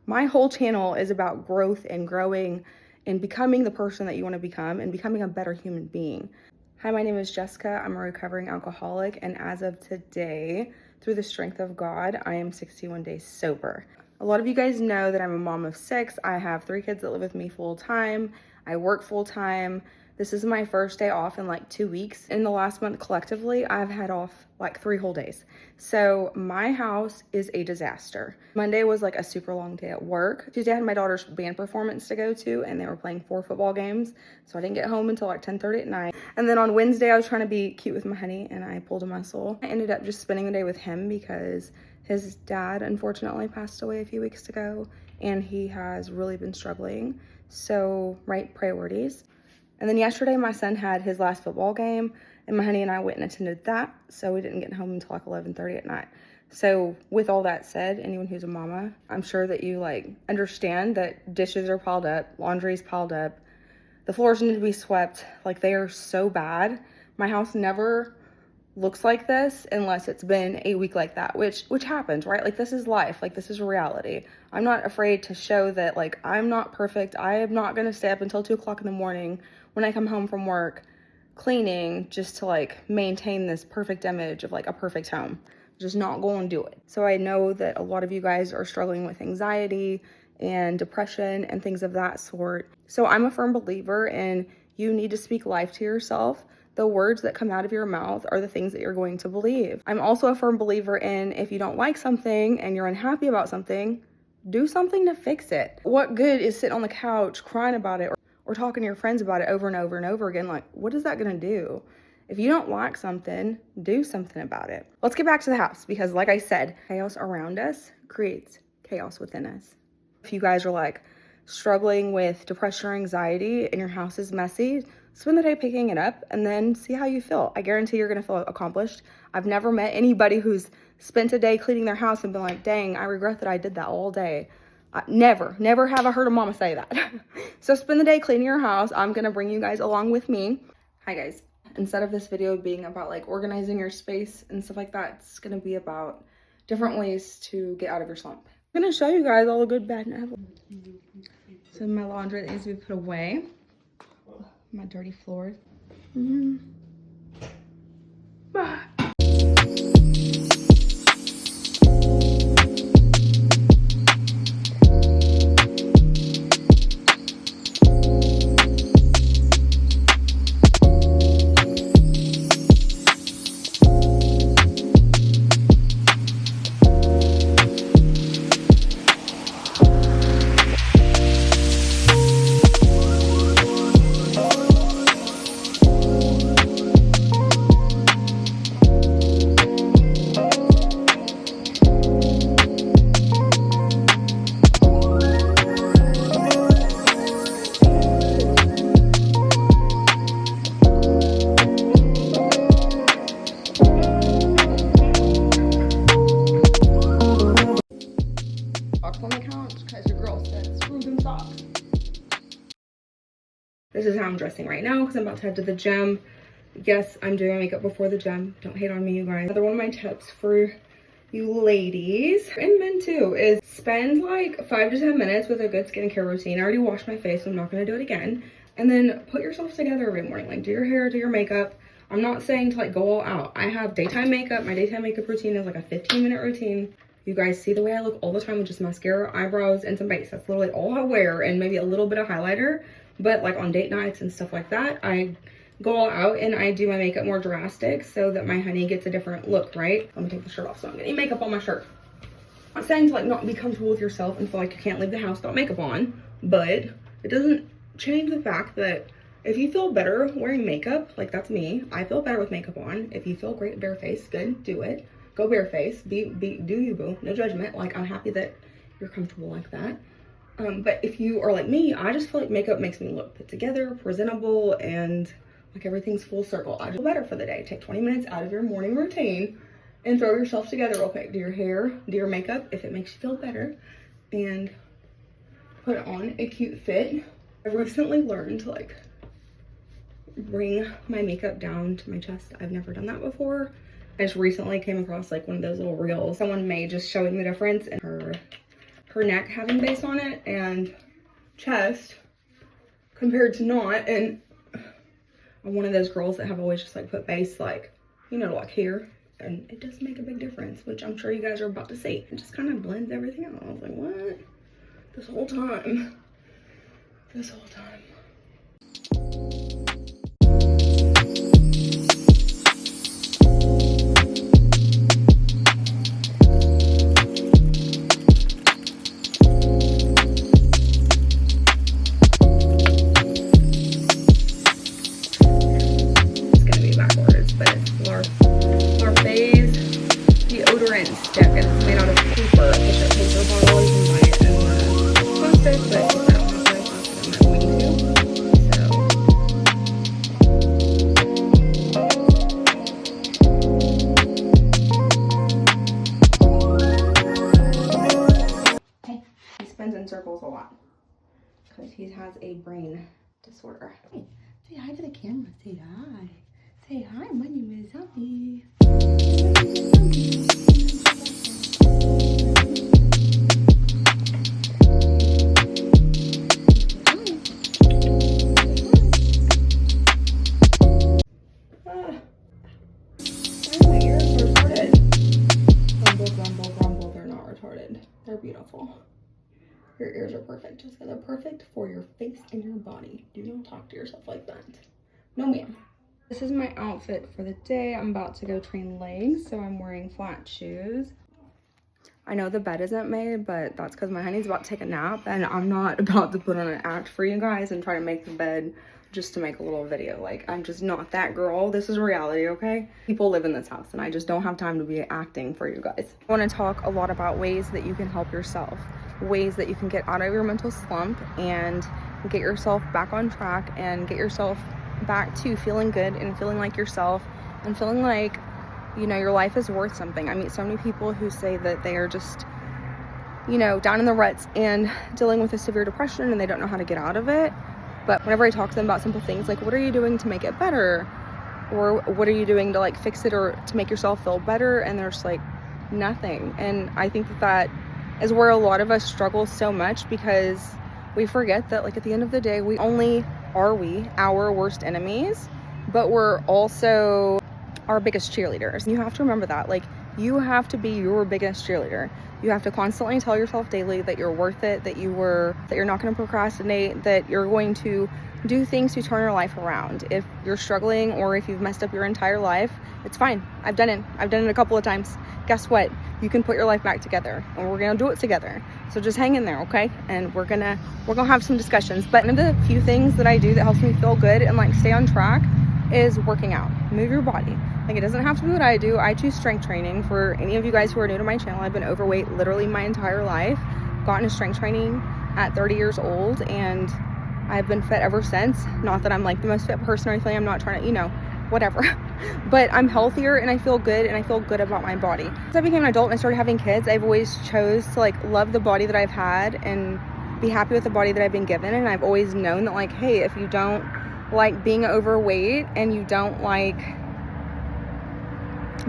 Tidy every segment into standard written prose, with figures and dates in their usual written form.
My whole channel is about growth and growing and becoming the person that you want to become and becoming a better human being. Hi, my name is Jessica. I'm a recovering alcoholic, and as of today, through the strength of God, I am 61 days sober. A lot of you guys know that I'm a mom of 6. I have 3 kids that live with me full time. I work full time. This is my first day off in like 2 weeks. In the last month collectively, I've had off like 3 whole days. So my house is a disaster. Monday was like a super long day at work. Tuesday I had my daughter's band performance to go to, and they were playing 4 football games. So I didn't get home until like 10:30 at night. And then on Wednesday, I was trying to be cute with my honey and I pulled a muscle. I ended up just spending the day with him because his dad unfortunately passed away a few weeks ago and he has really been struggling. So, right, priorities. And then yesterday, my son had his last football game, and my honey and I went and attended that, so we didn't get home until like 11:30 at night. So with all that said, anyone who's a mama, I'm sure that you like understand that dishes are piled up, laundry's piled up, the floors need to be swept. Like, they are so bad. My house never looks like this unless it's been a week like that, which happens, right? Like, this is life. Like, this is reality. I'm not afraid to show that, like, I'm not perfect. I am not going to stay up until 2 o'clock in the morning when I come home from work cleaning just to like maintain this perfect image of like a perfect home. Just not going to do it. So I know that a lot of you guys are struggling with anxiety and depression and things of that sort. So I'm a firm believer in you need to speak life to yourself. The words that come out of your mouth are the things that you're going to believe. I'm also a firm believer in if you don't like something and you're unhappy about something, do something to fix it. What good is sitting on the couch crying about it or talking to your friends about it over and over and over again? Like, what is that gonna do? If you don't like something, do something about it. Let's get back to the house because, like I said, chaos around us creates chaos within us. If you guys are like struggling with depression or anxiety and your house is messy, spend the day picking it up and then see how you feel. I guarantee you're gonna feel accomplished. I've never met anybody who's spent a day cleaning their house and been like, dang, I regret that I did that all day. Never have I heard a mama say that. So spend the day cleaning your house. I'm gonna bring you guys along with me. Hi guys. Instead of this video being about like organizing your space and stuff like that, it's gonna be about different ways to get out of your slump. I'm gonna show you guys all the good, bad, and ugly. So my laundry that needs to be put away. My dirty floors. Bye. This is how I'm dressing right now because I'm about to head to the gym. Yes, I'm doing my makeup before the gym. Don't hate on me, you guys. Another one of my tips for you ladies and men too is spend like 5 to 10 minutes with a good skincare routine. I already washed my face, so I'm not going to do it again. And then put yourself together every morning. Like, do your hair, do your makeup. I'm not saying to like go all out. I have daytime makeup. My daytime makeup routine is like a 15-minute routine. You guys see the way I look all the time with just mascara, eyebrows, and some base. That's literally all I wear, and maybe a little bit of highlighter. But like on date nights and stuff like that, I go all out and I do my makeup more drastic so that my honey gets a different look, right? Let me take the shirt off so I'm getting makeup on my shirt. I'm not saying to like not be comfortable with yourself and feel like you can't leave the house without makeup on, but it doesn't change the fact that if you feel better wearing makeup, like that's me, I feel better with makeup on. If you feel great barefaced, good, do it. Go barefaced, do you, boo, no judgment. Like, I'm happy that you're comfortable like that. But if you are like me, I just feel like makeup makes me look put together, presentable, and like everything's full circle. I feel better for the day. Take 20 minutes out of your morning routine and throw yourself together real quick. Do your hair, do your makeup if it makes you feel better, and put on a cute fit. I've recently learned to like bring my makeup down to my chest. I've never done that before. I just recently came across like one of those little reels someone made just showing the difference in her her neck having base on it and chest compared to not. And I'm one of those girls that have always just like put base like, you know, like here, and it does make a big difference, which I'm sure you guys are about to see. It just kind of blends everything out. I was like, what? This whole time. It's gonna be backwards, but it's Larfay's deodorant stick, and it's made out of paper. It's a paper bottle. You can buy it in plastic, but if I don't have plastic, I'm not going to. So he spins in circles a lot because he has a brain disorder. Hey, say hi to the camera. Say hi. Say hi. My name is Zombie. My ears are retarded. Rumble. They're not retarded. They're beautiful. Your ears are perfect, Jessica. They're perfect for your face and your body. Do not talk to yourself like that. No, ma'am. This is my outfit for the day. I'm about to go train legs, so I'm wearing flat shoes. I know the bed isn't made, but that's because my honey's about to take a nap, and I'm not about to put on an act for you guys and try to make the bed just to make a little video. Like, I'm just not that girl. This is reality, okay? People live in this house, and I just don't have time to be acting for you guys. I want to talk a lot about ways that you can help yourself, ways that you can get out of your mental slump and get yourself back on track and get yourself back to feeling good and feeling like yourself and feeling like, you know, your life is worth something. I meet so many people who say that they are just, you know, down in the ruts and dealing with a severe depression and they don't know how to get out of it. But whenever I talk to them about simple things like, what are you doing to make it better? Or what are you doing to like fix it or to make yourself feel better? And there's like nothing. And I think that is where a lot of us struggle so much, because we forget that like at the end of the day, we only are our worst enemies, but we're also our biggest cheerleaders. You have to remember that. Like, you have to be your biggest cheerleader. You have to constantly tell yourself daily that you're worth it, that you're not going to procrastinate, that you're going to do things to turn your life around. If you're struggling or if you've messed up your entire life, it's fine. I've done it a couple of times. Guess what? You can put your life back together, and we're gonna do it together. So just hang in there, okay? And we're gonna have some discussions. But one of the few things that I do that helps me feel good and like stay on track is working out. Move your body. Like, it doesn't have to be what I do. I choose strength training. For any of you guys who are new to my channel, I've been overweight literally my entire life. Got into strength training at 30 years old, and I've been fit ever since. Not that I'm like the most fit person or anything. I'm not trying to, you know, whatever. But I'm healthier and I feel good, and I feel good about my body. As I became an adult and I started having kids, I've always chose to like love the body that I've had and be happy with the body that I've been given. And I've always known that like, hey, if you don't like being overweight and you don't like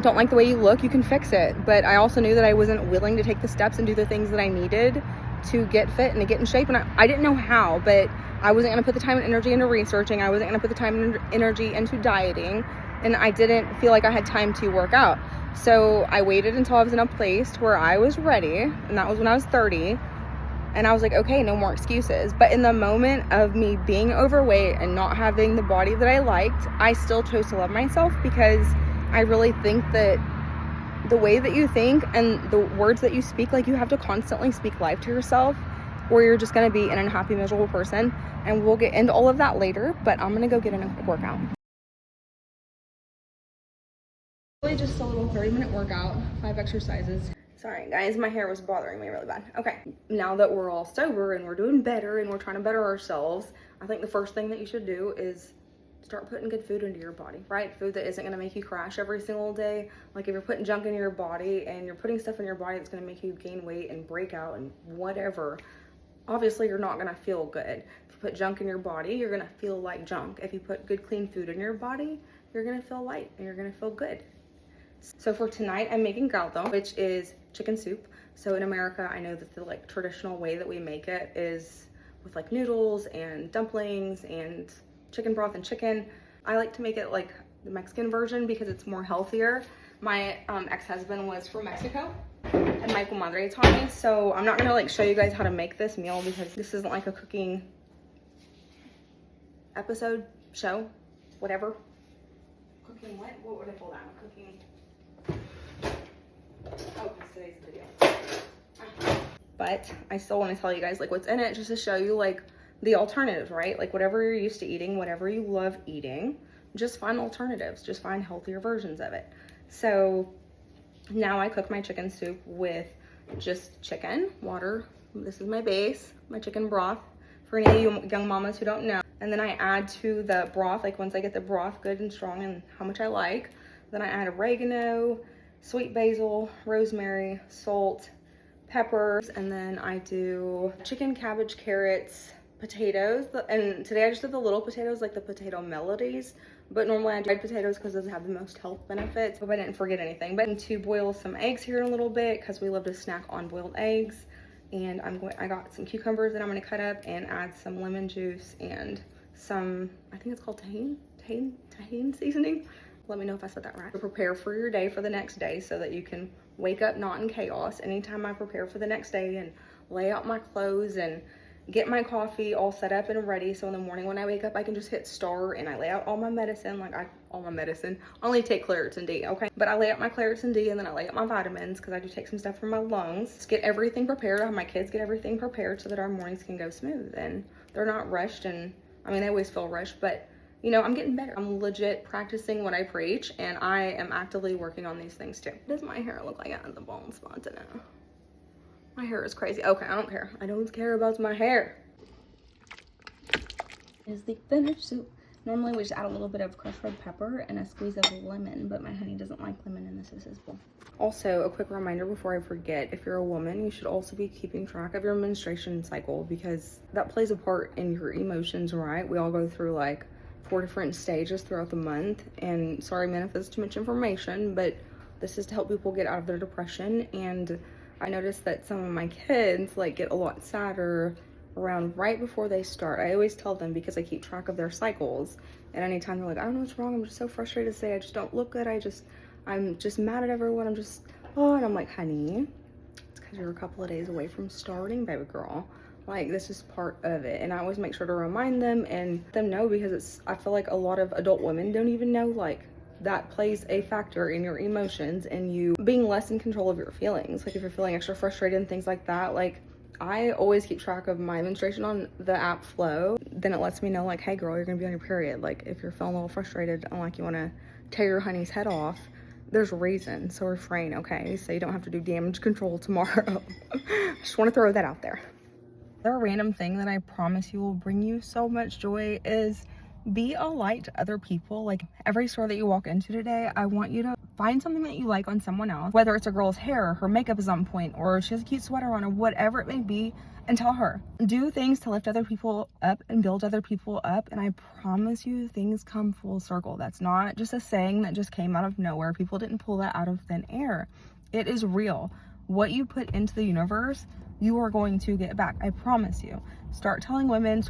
the way you look, you can fix it. But I also knew that I wasn't willing to take the steps and do the things that I needed to get fit and to get in shape. And I didn't know how, but I wasn't going to put the time and energy into researching. I wasn't going to put the time and energy into dieting. And I didn't feel like I had time to work out. So I waited until I was in a place where I was ready. And that was when I was 30. And I was like, okay, no more excuses. But in the moment of me being overweight and not having the body that I liked, I still chose to love myself, because I really think that the way that you think and the words that you speak, like, you have to constantly speak life to yourself, or you're just going to be an unhappy, miserable person. And we'll get into all of that later, but I'm going to go get in a quick workout. Really just a little 30-minute workout, 5 exercises. Sorry guys, my hair was bothering me really bad. Okay, now that we're all sober and we're doing better and we're trying to better ourselves, I think the first thing that you should do is start putting good food into your body, right? Food that isn't going to make you crash every single day. Like, if you're putting junk in your body and you're putting stuff in your body that's going to make you gain weight and break out and whatever, obviously you're not going to feel good. If you put junk in your body, you're going to feel like junk. If you put good, clean food in your body, you're going to feel light and you're going to feel good. So for tonight, I'm making caldo, which is chicken soup. So in America, I know that the like traditional way that we make it is with like noodles and dumplings and chicken broth and chicken. I like to make it like the Mexican version because it's more healthier. My ex-husband was from Mexico and my comadre taught me. So I'm not gonna like show you guys how to make this meal because this isn't like a cooking episode, show, whatever. Cooking what? What would I call that? Cooking. Oh, it's today's video. But I still want to tell you guys like what's in it just to show you like the alternatives, right? Like whatever you're used to eating, whatever you love eating, just find alternatives, just find healthier versions of it. So now I cook my chicken soup with just chicken, water. This is my base, my chicken broth for any of you young mamas who don't know. And then I add to the broth, like once I get the broth good and strong and how much I like, then I add oregano, sweet basil, rosemary, salt, peppers, and then I do chicken, cabbage, carrots, potatoes. And today I just did the little potatoes, like the potato melodies, but normally I do red potatoes because those have the most health benefits. Hope I didn't forget anything. But to boil some eggs here in a little bit because we love to snack on boiled eggs. And I got some cucumbers that I'm gonna cut up and add some lemon juice and some, I think it's called tahini seasoning. Let me know if I said that right. Prepare for your day for the next day so that you can wake up not in chaos. Anytime I prepare for the next day and lay out my clothes and get my coffee all set up and ready, so in the morning when I wake up I can just hit start and I lay out all my medicine. All my medicine, I only take Claritin D, okay? But I lay out my Claritin D and then I lay out my vitamins because I do take some stuff for my lungs. Just get everything prepared. I have my kids get everything prepared so that our mornings can go smooth and they're not rushed. And I mean, they always feel rushed, but you know, I'm getting better. I'm legit practicing what I preach and I am actively working on these things too. What does my hair look like? It has a bald spot in it. My hair is crazy. Okay, I don't care. I don't care about my hair. Is the finished soup. Normally we just add a little bit of crushed red pepper and a squeeze of lemon, but my honey doesn't like lemon and this is his bowl. Also, a quick reminder before I forget, if you're a woman, you should also be keeping track of your menstruation cycle because that plays a part in your emotions, right? We all go through like 4 different stages throughout the month. And sorry, man, if this is too much information, but this is to help people get out of their depression. And I noticed that some of my kids like get a lot sadder around right before they start. I always tell them because I keep track of their cycles, and anytime they're like, I don't know what's wrong, I'm just so frustrated today, I just don't look good, I'm just mad at everyone, and I'm like, honey, it's because you're a couple of days away from starting, baby girl. Like, this is part of it. And I always make sure to remind them and let them know because I feel like a lot of adult women don't even know like that plays a factor in your emotions and you being less in control of your feelings. Like if you're feeling extra frustrated and things like that, like I always keep track of my menstruation on the app Flow. Then it lets me know like, hey girl, you're gonna be on your period. Like if you're feeling a little frustrated and like you wanna tear your honey's head off, there's a reason, so refrain, okay? So you don't have to do damage control tomorrow. Just wanna throw that out there. The random thing that I promise you will bring you so much joy is be a light to other people. Like every store that you walk into today, I want you to find something that you like on someone else, whether it's a girl's hair, her makeup is on point, or she has a cute sweater on, or whatever it may be, and tell her. Do things to lift other people up and build other people up, and I promise you things come full circle. That's not just a saying that just came out of nowhere. People didn't pull that out of thin air. It is real. What you put into the universe, you are going to get back. I promise you. Start telling women,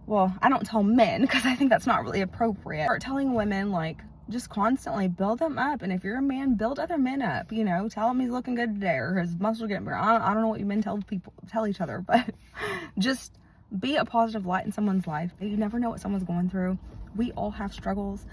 well, I don't tell men because I think that's not really appropriate. Start telling women, like, just constantly build them up. And if you're a man, build other men up, you know, tell him he's looking good today or his muscles are getting bigger. I don't know what you men tell each other, but just be a positive light in someone's life. You never know what someone's going through. We all have struggles.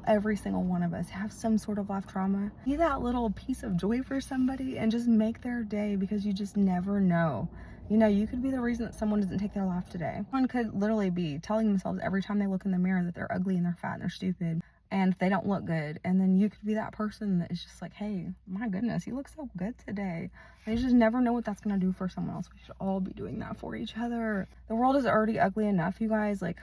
Every single one of us have some sort of life trauma. Be that little piece of joy for somebody and just make their day because you just never know. You know, you could be the reason that someone doesn't take their life today. Someone could literally be telling themselves every time they look in the mirror that they're ugly and they're fat and they're stupid and they don't look good. And then you could be that person that is just like, hey, my goodness, you look so good today. And you just never know what that's going to do for someone else. We should all be doing that for each other. The world is already ugly enough, you guys. Like,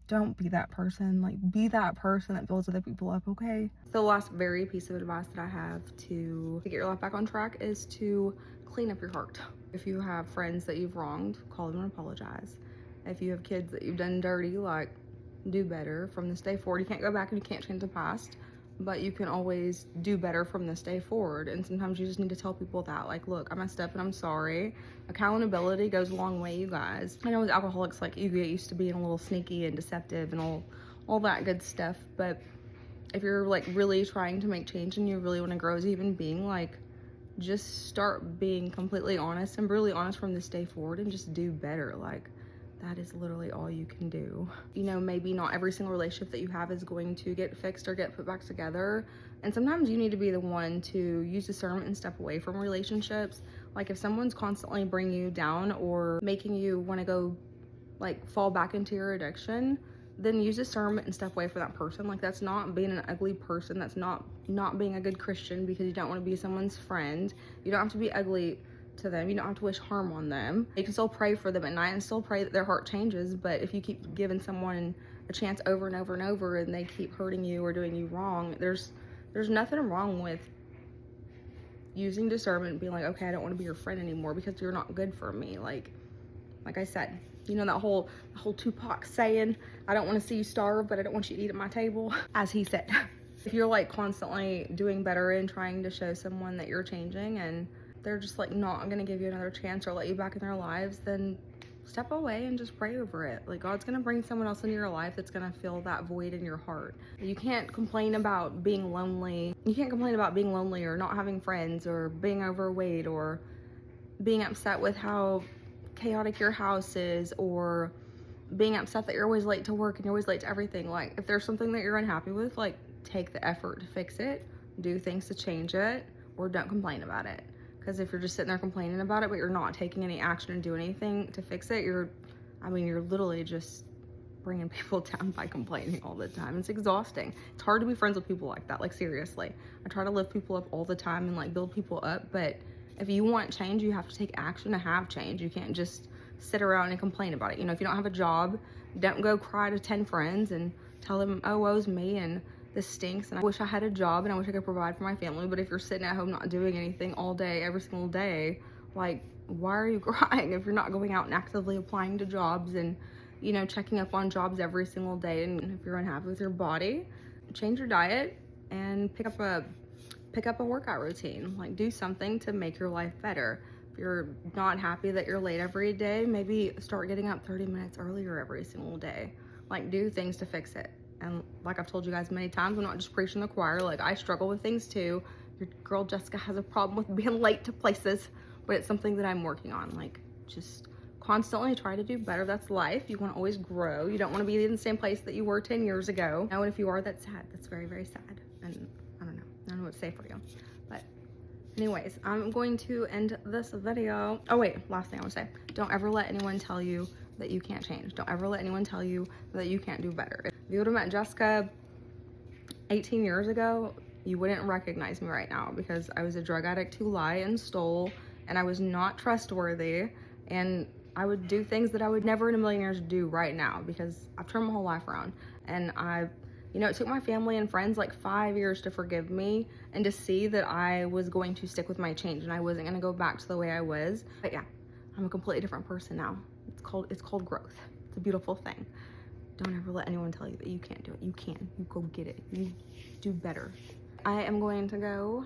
don't be that person. Like, be that person that builds other people up, okay? The last very piece of advice that I have to get your life back on track is to clean up your heart. If you have friends that you've wronged, call them and apologize. If you have kids that you've done dirty, like, do better from this day forward. You can't go back and you can't change the past, but you can always do better from this day forward. And sometimes you just need to tell people that, like, look, I messed up and I'm sorry. Accountability goes a long way, you guys. I know with alcoholics, like, you get used to being a little sneaky and deceptive and all that good stuff, but if you're like really trying to make change and you really want to grow as a human being, like, just start being completely honest and really honest from this day forward and just do better. Like, that is literally all you can do. You know, maybe not every single relationship that you have is going to get fixed or get put back together. And sometimes you need to be the one to use discernment and step away from relationships. Like, if someone's constantly bringing you down or making you want to go, like, fall back into your addiction, then use discernment and step away from that person. Like, that's not being an ugly person. That's not being a good Christian because you don't want to be someone's friend. You don't have to be ugly to them. You don't have to wish harm on them. You can still pray for them at night and still pray that their heart changes. But if you keep giving someone a chance over and over and over and they keep hurting you or doing you wrong, there's nothing wrong with using discernment and being like, okay, I don't want to be your friend anymore because you're not good for me. Like I said, you know, that whole Tupac saying, I don't want to see you starve, but I don't want you to eat at my table, as he said. If you're like constantly doing better and trying to show someone that you're changing and they're just like not gonna give you another chance or let you back in their lives, then step away and just pray over it. Like, God's gonna bring someone else into your life that's gonna fill that void in your heart. You can't complain about being lonely. You can't complain about being lonely or not having friends or being overweight or being upset with how chaotic your house is or being upset that you're always late to work and you're always late to everything. Like, if there's something that you're unhappy with, like, take the effort to fix it, do things to change it, or don't complain about it. Because if you're just sitting there complaining about it, but you're not taking any action and doing anything to fix it, you're literally just bringing people down by complaining all the time. It's exhausting. It's hard to be friends with people like that. Like, seriously. I try to lift people up all the time and, like, build people up, but if you want change, you have to take action to have change. You can't just sit around and complain about it. You know, if you don't have a job, don't go cry to 10 friends and tell them, oh, woe's me, and this stinks, and I wish I had a job, and I wish I could provide for my family. But if you're sitting at home not doing anything all day, every single day, like, why are you crying if you're not going out and actively applying to jobs and, you know, checking up on jobs every single day? And if you're unhappy with your body, change your diet and pick up a workout routine. Like, do something to make your life better. If you're not happy that you're late every day, maybe start getting up 30 minutes earlier every single day. Like, do things to fix it. And like I've told you guys many times, I'm not just preaching the choir. Like, I struggle with things too. Your girl Jessica has a problem with being late to places, but it's something that I'm working on. Like, just constantly try to do better. That's life. You want to always grow. You don't want to be in the same place that you were 10 years ago. And if you are, that's sad. That's very, very sad. And I don't know what to say for you. But anyways, I'm going to end this video. Oh wait, last thing I want to say. Don't ever let anyone tell you that you can't change. Don't ever let anyone tell you that you can't do better. If you would have met Jessica 18 years ago, you wouldn't recognize me right now because I was a drug addict who lied and stole, and I was not trustworthy, and I would do things that I would never in a million years do right now because I've turned my whole life around. And you know, it took my family and friends like 5 years to forgive me and to see that I was going to stick with my change and I wasn't going to go back to the way I was. But yeah, I'm a completely different person now. It's called growth. It's a beautiful thing. Don't ever let anyone tell you that you can't do it. You can. You go get it. You do better. I am going to go.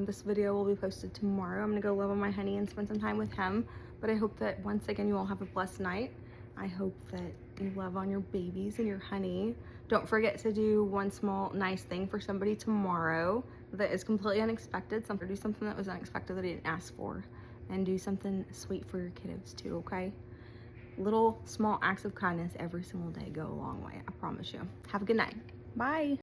This video will be posted tomorrow. I'm going to go love on my honey and spend some time with him. But I hope that once again you all have a blessed night. I hope that you love on your babies and your honey. Don't forget to do one small nice thing for somebody tomorrow that is completely unexpected. Do something that was unexpected that he didn't ask for. And do something sweet for your kiddos too, okay? Little small acts of kindness every single day go a long way. I promise you. Have a good night. Bye.